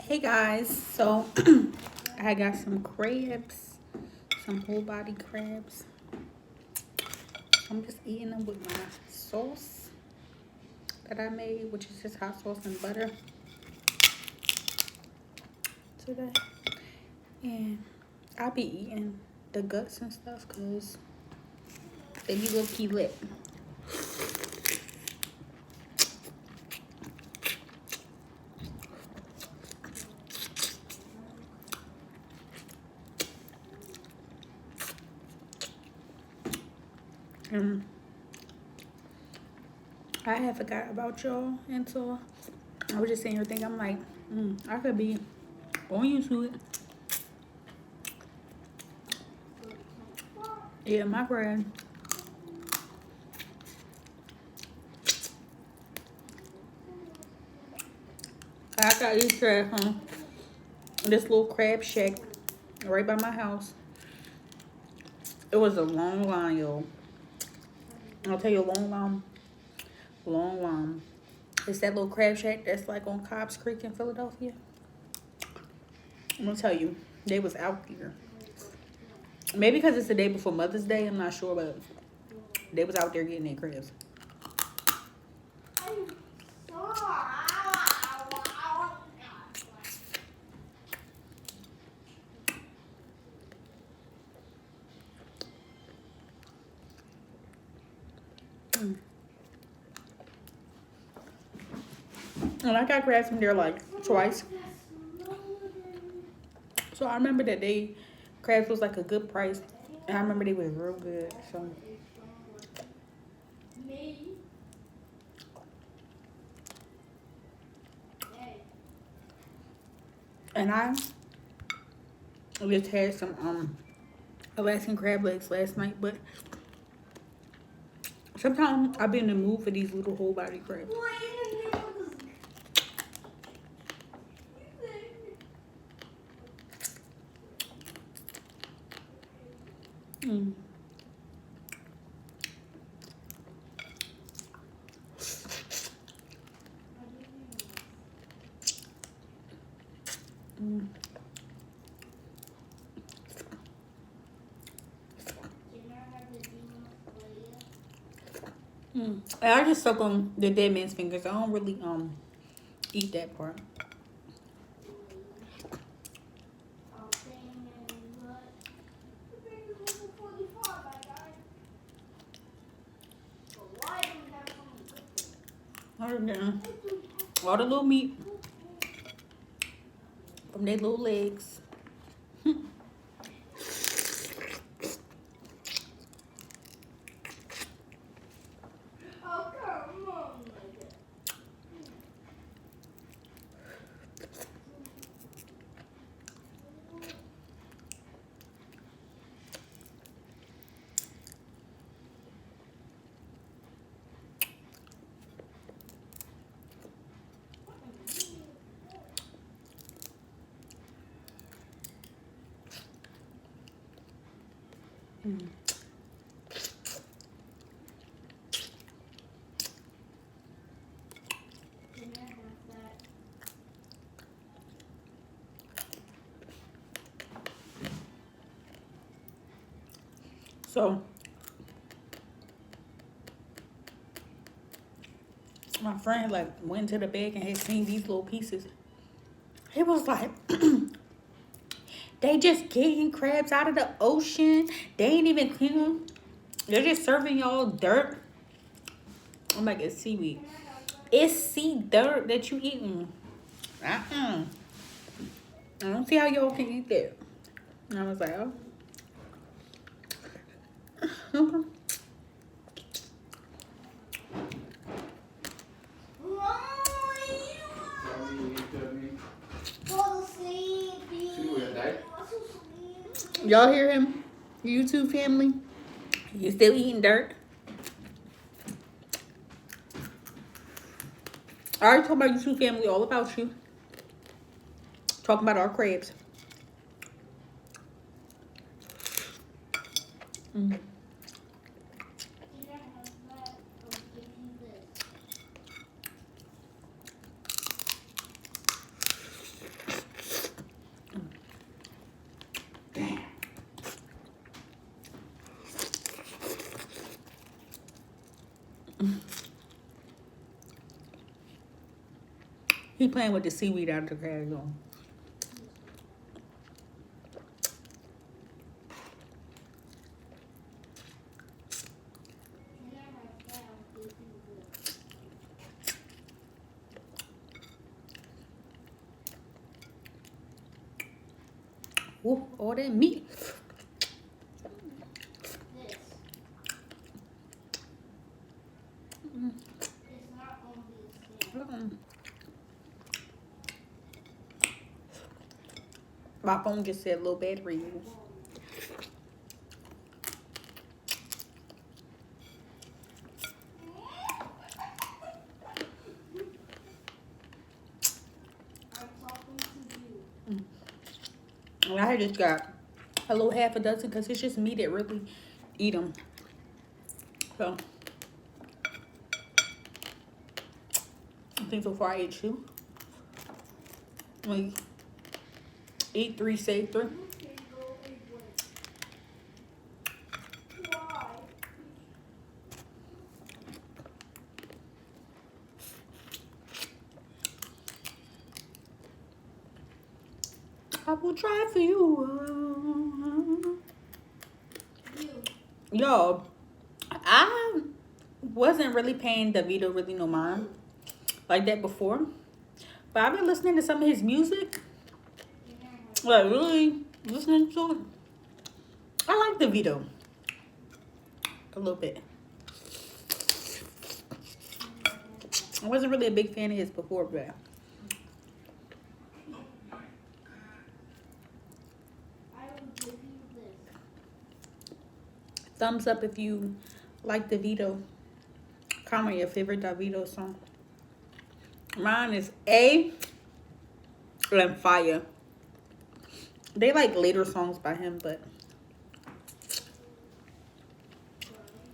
Hey guys, so I got some crabs, some whole body crabs. I'm just eating them with my sauce that I made, which is just hot sauce and butter today. And I'll be eating the guts and stuff because they be low key lit. And I had forgot about y'all until I was just sitting here thinking, I'm like, I could be on YouTube. Yeah, my crab. I got these crabs from this little crab shack right by my house. It was a long line, yo. I'll tell you a long line. Long line. It's that little crab shack that's like on Cobb's Creek in Philadelphia. I'm gonna tell you, they was out there. Maybe because it's the day before Mother's Day, I'm not sure, but they was out there getting their crabs. And I got crabs from there like twice. So I remember that crabs was like a good price. And I remember they was real good. So and I just had some Alaskan crab legs last night, but sometimes I be in the mood for these little whole body crabs. Mm. Mm. Mm. And I just suck on the dead man's fingers. I don't really eat that part. All the little meat from their little legs. Mm. So my friend like went to the bag and had seen these little pieces. He was like, they just getting crabs out of the ocean. They ain't even clean them. They're just serving y'all dirt. I'm like, it's seaweed. It's sea dirt that you eating. I don't see how y'all can eat that. And I was like, oh. Y'all hear him? YouTube family? You still eating dirt? I already talked about YouTube family, all about you. Talking about our crabs. Mm. He playing with the seaweed out the crab though. Ooh, all that meat. My phone just said low battery use. And I just got a little half a dozen because it's just me that really eat them. So I think so far I ate 2. Like, eat 3, save 3. I will try for you. Yo, I wasn't really paying Davido really no mind like that before. But I've been listening to some of his music. Like, really listening to it. I like Davido. A little bit. I wasn't really a big fan of his before, but thumbs up if you like Davido. Comment your favorite Davido song. Mine is A and Fire. They like later songs by him, but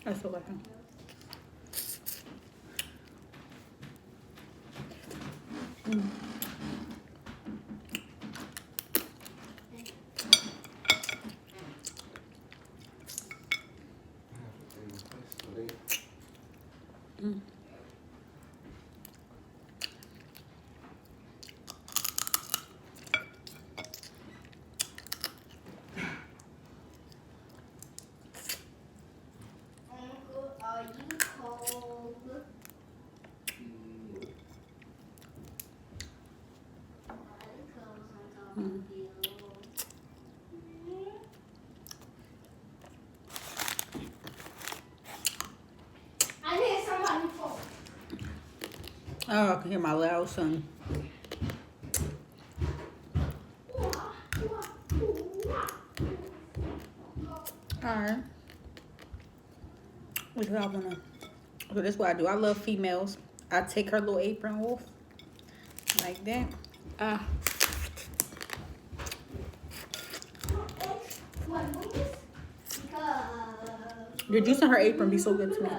I still like him. Oh, I can hear my loud son. Alright. What do I wanna? So that's what I do. I love females. I take her little apron off. Like that. The juice in her apron be so good to me.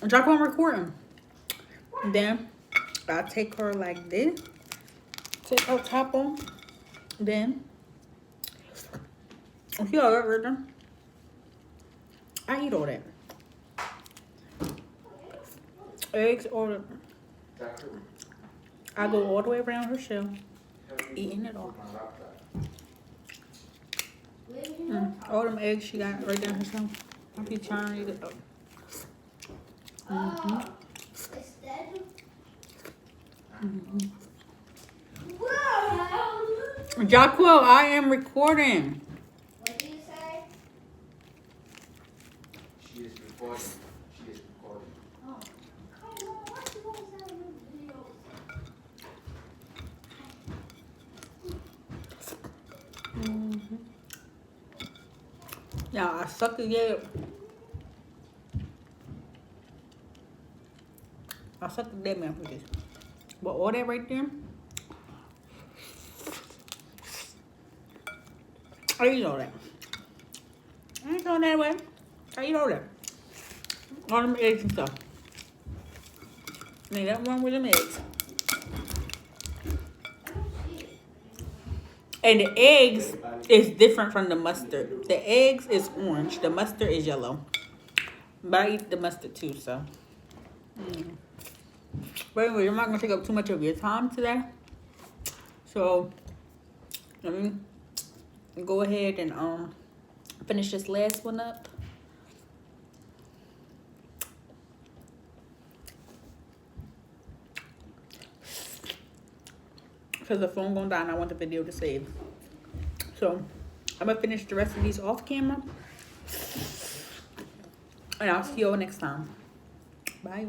Drop on recording. Then I take her like this. Take her top on. Then if you all that right there, I eat all that. Eggs or I go all the way around her shell, eating it all. All them eggs she got right down her shell. I be trying to eat it up. Jacquel, I am recording. What did you say? She is recording. She is recording. Oh. Come on, why you always have videos? Yeah, I suck it yet. I suck the dead man for this. But all that right there, I eat all that. I ain't going that way. I eat all that. All them eggs and stuff. Ain't nothing wrong with them eggs. And the eggs is different from the mustard. The eggs is orange. The mustard is yellow. But I eat the mustard too, so. But anyway, I'm not gonna take up too much of your time today. So let me go ahead and finish this last one up. Because the phone gonna die and I want the video to save. So I'm gonna finish the rest of these off camera. And I'll see you all next time. Bye.